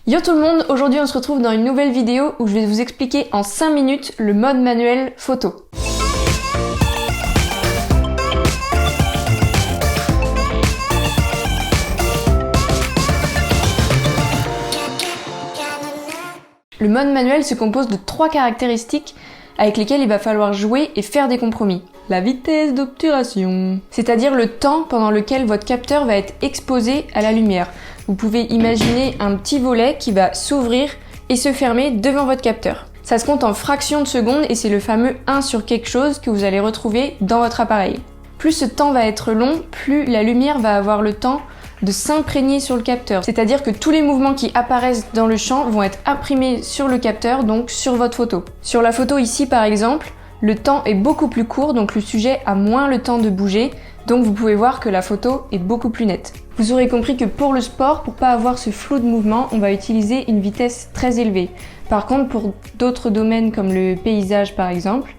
Yo tout le monde, aujourd'hui on se retrouve dans une nouvelle vidéo où je vais vous expliquer en 5 minutes le mode manuel photo. Le mode manuel se compose de 3 caractéristiques avec lesquelles il va falloir jouer et faire des compromis. La vitesse d'obturation, c'est-à-dire le temps pendant lequel votre capteur va être exposé à la lumière. Vous pouvez imaginer un petit volet qui va s'ouvrir et se fermer devant votre capteur. Ça se compte en fractions de secondes et c'est le fameux 1 sur quelque chose que vous allez retrouver dans votre appareil. Plus ce temps va être long, plus la lumière va avoir le temps de s'imprégner sur le capteur. C'est-à-dire que tous les mouvements qui apparaissent dans le champ vont être imprimés sur le capteur, donc sur votre photo. Sur la photo ici par exemple, le temps est beaucoup plus court, donc le sujet a moins le temps de bouger, donc vous pouvez voir que la photo est beaucoup plus nette. Vous aurez compris que pour le sport, pour pas avoir ce flou de mouvement, on va utiliser une vitesse très élevée. Par contre, pour d'autres domaines comme le paysage par exemple,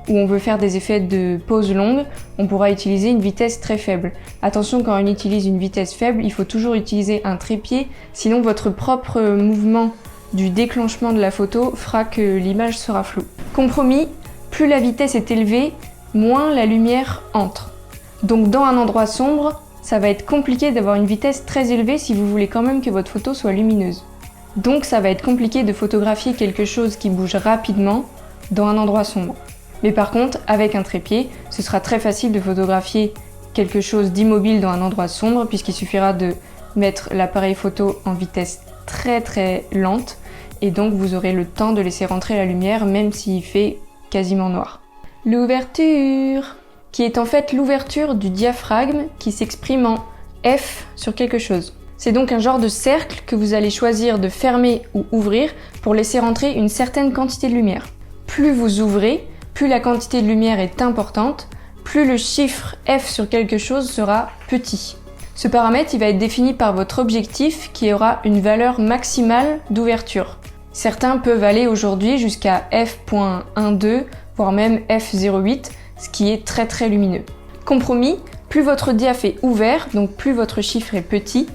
où on veut faire des effets de pause longue, on pourra utiliser une vitesse très faible. Attention, quand on utilise une vitesse faible, il faut toujours utiliser un trépied, sinon votre propre mouvement du déclenchement de la photo fera que l'image sera floue. Compromis, plus la vitesse est élevée, moins la lumière entre. Donc dans un endroit sombre, ça va être compliqué d'avoir une vitesse très élevée si vous voulez quand même que votre photo soit lumineuse. Donc ça va être compliqué de photographier quelque chose qui bouge rapidement dans un endroit sombre. Mais par contre, avec un trépied, ce sera très facile de photographier quelque chose d'immobile dans un endroit sombre puisqu'il suffira de mettre l'appareil photo en vitesse très lente et donc vous aurez le temps de laisser rentrer la lumière même s'il fait quasiment noir. L'ouverture, qui est en fait l'ouverture du diaphragme qui s'exprime en F sur quelque chose. C'est donc un genre de cercle que vous allez choisir de fermer ou ouvrir pour laisser rentrer une certaine quantité de lumière. Plus vous ouvrez, plus la quantité de lumière est importante, plus le chiffre F sur quelque chose sera petit. Ce paramètre il va être défini par votre objectif qui aura une valeur maximale d'ouverture. Certains peuvent aller aujourd'hui jusqu'à f.12, voire même f.08, ce qui est très lumineux. Compromis, plus votre diaph est ouvert, donc plus votre chiffre est petit,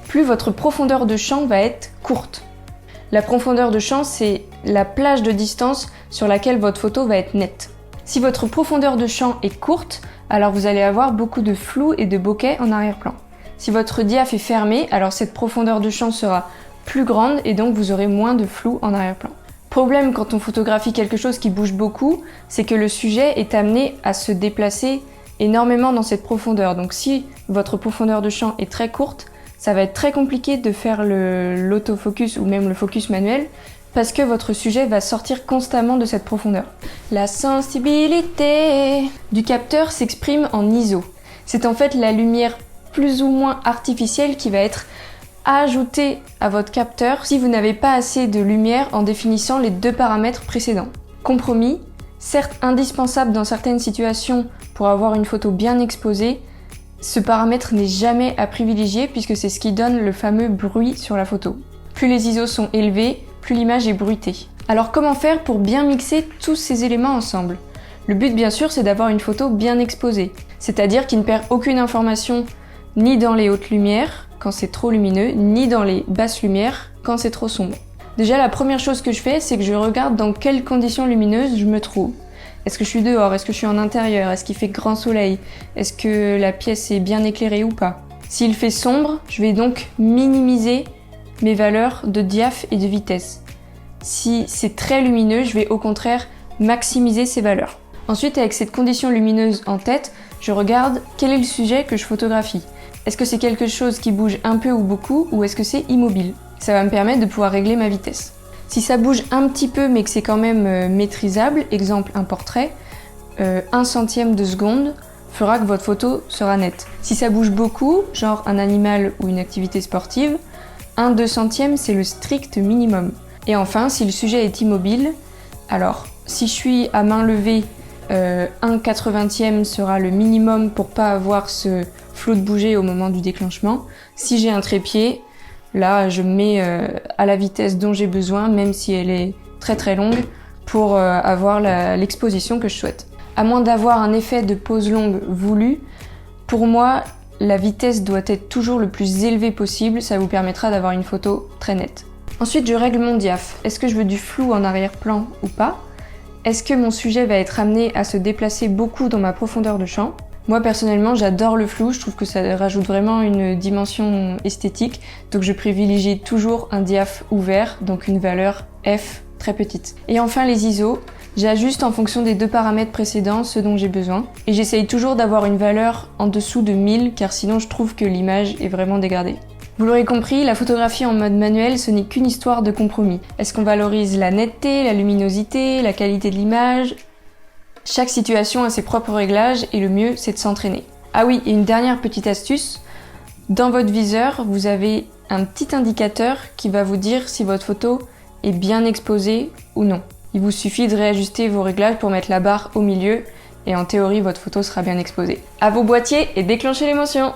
plus votre profondeur de champ va être courte. La profondeur de champ, c'est la plage de distance sur laquelle votre photo va être nette. Si votre profondeur de champ est courte, alors vous allez avoir beaucoup de flou et de bokeh en arrière-plan. Si votre diaph est fermé, alors cette profondeur de champ sera plus grande et donc vous aurez moins de flou en arrière-plan. Problème quand on photographie quelque chose qui bouge beaucoup, c'est que le sujet est amené à se déplacer énormément dans cette profondeur. Donc si votre profondeur de champ est très courte, ça va être très compliqué de faire l'autofocus ou même le focus manuel parce que votre sujet va sortir constamment de cette profondeur. La sensibilité du capteur s'exprime en ISO. C'est en fait la lumière plus ou moins artificielle qui va être ajoutée à votre capteur si vous n'avez pas assez de lumière en définissant les 2 paramètres précédents. Compromis, certes indispensable dans certaines situations pour avoir une photo bien exposée, ce paramètre n'est jamais à privilégier puisque c'est ce qui donne le fameux bruit sur la photo. Plus les ISO sont élevés, plus l'image est bruitée. Alors comment faire pour bien mixer tous ces éléments ensemble? Le but bien sûr c'est d'avoir une photo bien exposée, c'est-à-dire qui ne perd aucune information ni dans les hautes lumières quand c'est trop lumineux, ni dans les basses lumières quand c'est trop sombre. Déjà la première chose que je fais c'est que je regarde dans quelles conditions lumineuses je me trouve. Est-ce que je suis dehors? Est-ce que je suis en intérieur? Est-ce qu'il fait grand soleil? Est-ce que la pièce est bien éclairée ou pas? S'il fait sombre, je vais donc minimiser mes valeurs de diaph et de vitesse. Si c'est très lumineux, je vais au contraire maximiser ces valeurs. Ensuite, avec cette condition lumineuse en tête, je regarde quel est le sujet que je photographie. Est-ce que c'est quelque chose qui bouge un peu ou beaucoup ou est-ce que c'est immobile? Ça va me permettre de pouvoir régler ma vitesse. Si ça bouge un petit peu mais que c'est quand même maîtrisable, exemple un portrait, 1 centième de seconde fera que votre photo sera nette. Si ça bouge beaucoup, genre un animal ou une activité sportive, 1/2 centième c'est le strict minimum. Et enfin, si le sujet est immobile, alors si je suis à main levée, 1/80e sera le minimum pour pas avoir ce flot de bouger au moment du déclenchement. Si j'ai un trépied, là je mets à la vitesse dont j'ai besoin, même si elle est très longue, pour avoir l'exposition que je souhaite. À moins d'avoir un effet de pause longue voulu, pour moi la vitesse doit être toujours le plus élevée possible, ça vous permettra d'avoir une photo très nette. Ensuite, je règle mon diaph. Est-ce que je veux du flou en arrière-plan ou pas? Est-ce que mon sujet va être amené à se déplacer beaucoup dans ma profondeur de champ? Moi personnellement, j'adore le flou, je trouve que ça rajoute vraiment une dimension esthétique, donc je privilégie toujours un diaph ouvert, donc une valeur F très petite. Et enfin les ISO, j'ajuste en fonction des deux paramètres précédents ce dont j'ai besoin, et j'essaye toujours d'avoir une valeur en dessous de 1000, car sinon je trouve que l'image est vraiment dégradée. Vous l'aurez compris, la photographie en mode manuel, ce n'est qu'une histoire de compromis. Est-ce qu'on valorise la netteté, la luminosité, la qualité de l'image? Chaque situation a ses propres réglages et le mieux, c'est de s'entraîner. Ah oui, et une dernière petite astuce. Dans votre viseur, vous avez un petit indicateur qui va vous dire si votre photo est bien exposée ou non. Il vous suffit de réajuster vos réglages pour mettre la barre au milieu et en théorie, votre photo sera bien exposée. À vos boîtiers et déclenchez l'émotion!